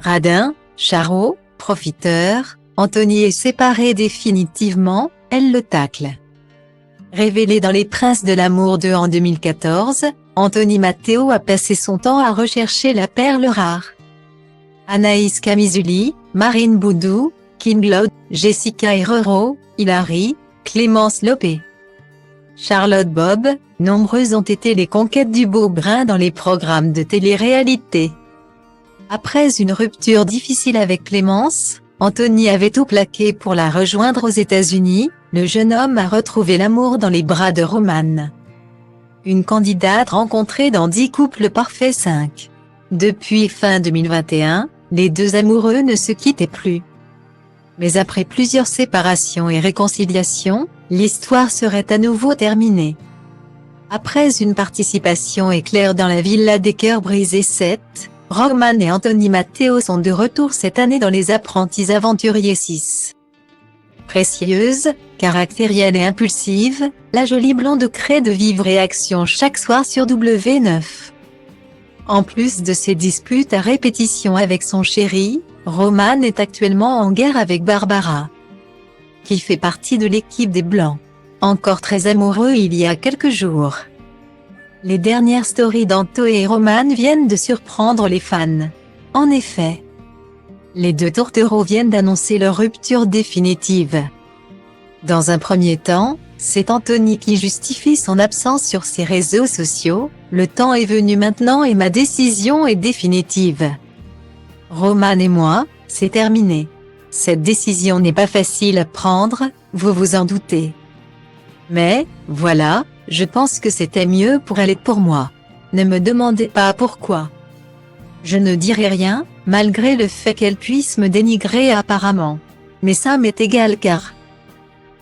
Radin, Charo, profiteur, Anthony est séparé définitivement, elle le tacle. Révélé dans Les Princes de l'amour 2 en 2014, Anthony Matteo a passé son temps à rechercher la perle rare. Anaïs Camizuli, Marine Boudou, King Claude, Jessica Herrero, Hilary, Clémence Lopé, Charlotte Bob, nombreuses ont été les conquêtes du beau brun dans les programmes de télé-réalité. Après une rupture difficile avec Clémence, Anthony avait tout plaqué pour la rejoindre aux États-Unis. Le jeune homme a retrouvé l'amour dans les bras de Romane, une candidate rencontrée dans 10 couples parfaits 5. Depuis fin 2021, les deux amoureux ne se quittaient plus. Mais après plusieurs séparations et réconciliations, l'histoire serait à nouveau terminée. Après une participation éclair dans la Villa des Cœurs Brisés 7, Romane et Anthony Matteo sont de retour cette année dans Les Apprentis Aventuriers 6. Précieuse, caractérielle et impulsive, la jolie blonde crée de vives réactions chaque soir sur W9. En plus de ses disputes à répétition avec son chéri, Romane est actuellement en guerre avec Barbara, qui fait partie de l'équipe des Blancs, encore très amoureux il y a quelques jours. Les dernières stories d'Anto et Romane viennent de surprendre les fans. En effet, les deux tourtereaux viennent d'annoncer leur rupture définitive. Dans un premier temps, c'est Anthony qui justifie son absence sur ses réseaux sociaux. Le temps est venu maintenant et ma décision est définitive. Romane et moi, c'est terminé. Cette décision n'est pas facile à prendre, vous vous en doutez. Mais, voilà, je pense que c'était mieux pour elle et pour moi. Ne me demandez pas pourquoi. Je ne dirai rien, malgré le fait qu'elle puisse me dénigrer apparemment. Mais ça m'est égal car,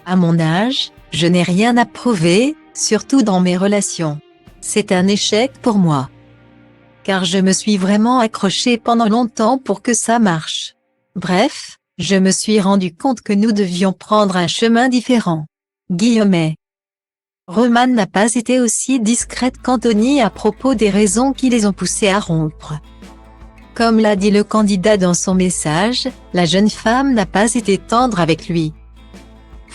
à mon âge, je n'ai rien à prouver, surtout dans mes relations. C'est un échec pour moi. Car je me suis vraiment accrochée pendant longtemps pour que ça marche. Bref, je me suis rendu compte que nous devions prendre un chemin différent. Guillemets. Romane n'a pas été aussi discrète qu'Anthony à propos des raisons qui les ont poussés à rompre. Comme l'a dit le candidat dans son message, la jeune femme n'a pas été tendre avec lui.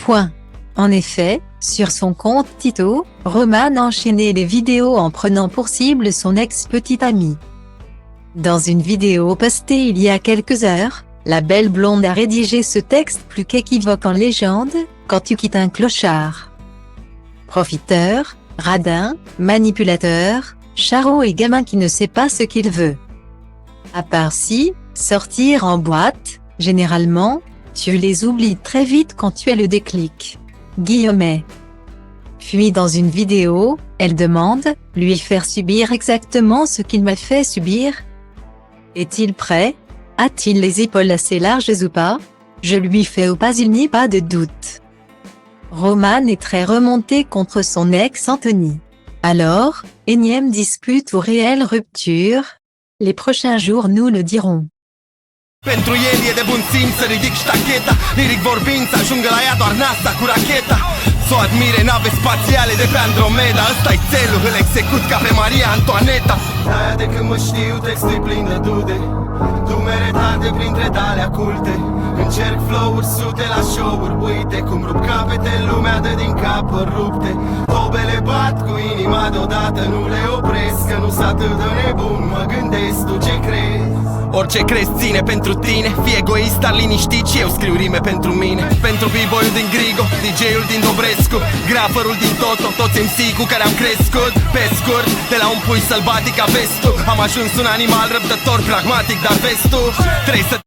Point. En effet, sur son compte Tito, Romane a enchaîné les vidéos en prenant pour cible son ex-petite amie. Dans une vidéo postée il y a quelques heures, la belle blonde a rédigé ce texte plus qu'équivoque en légende, « Quand tu quittes un clochard. » Profiteur, radin, manipulateur, charreau et gamin qui ne sait pas ce qu'il veut. À part si, sortir en boîte, généralement, tu les oublies très vite quand tu as le déclic. Guillemets. Puis dans une vidéo, elle demande, lui faire subir exactement ce qu'il m'a fait subir? Est-il prêt? A-t-il les épaules assez larges ou pas? Je lui fais ou pas, il n'y a pas de doute. Romane est très remontée contre son ex Anthony. Alors, énième dispute ou réelle rupture? Les prochains jours nous le diront. Pentru el e de bun simț să ridic ștacheta. Liric vorbind să ajungă la ea doar NASA cu racheta. S-o admire nave spațiale de pe Andromeda. Ăsta-i țelul, îl execut ca pe Maria Antoaneta. De-aia de când mă știu textul-i plin de dude. Dumere tare printre dale culte. Încerc flow-uri sute la show-uri. Uite cum rup capete, lumea dă din cap rupte. Tobele bat cu inima deodată, nu le opresc. Că nu s atât de nebun, mă gândesc, tu ce crezi? Orice crezi ține pentru tine. Fii egoist, dar liniștit și eu scriu rime pentru mine. Pentru b-boy-ul din Grigo, DJ-ul din Dobrescu, graferul din Toto, toți MC cu care am crescut. Pe scurt, de la un pui sălbatic ca vestul, am ajuns un animal răbdător, pragmatic, dar vestul trebuie să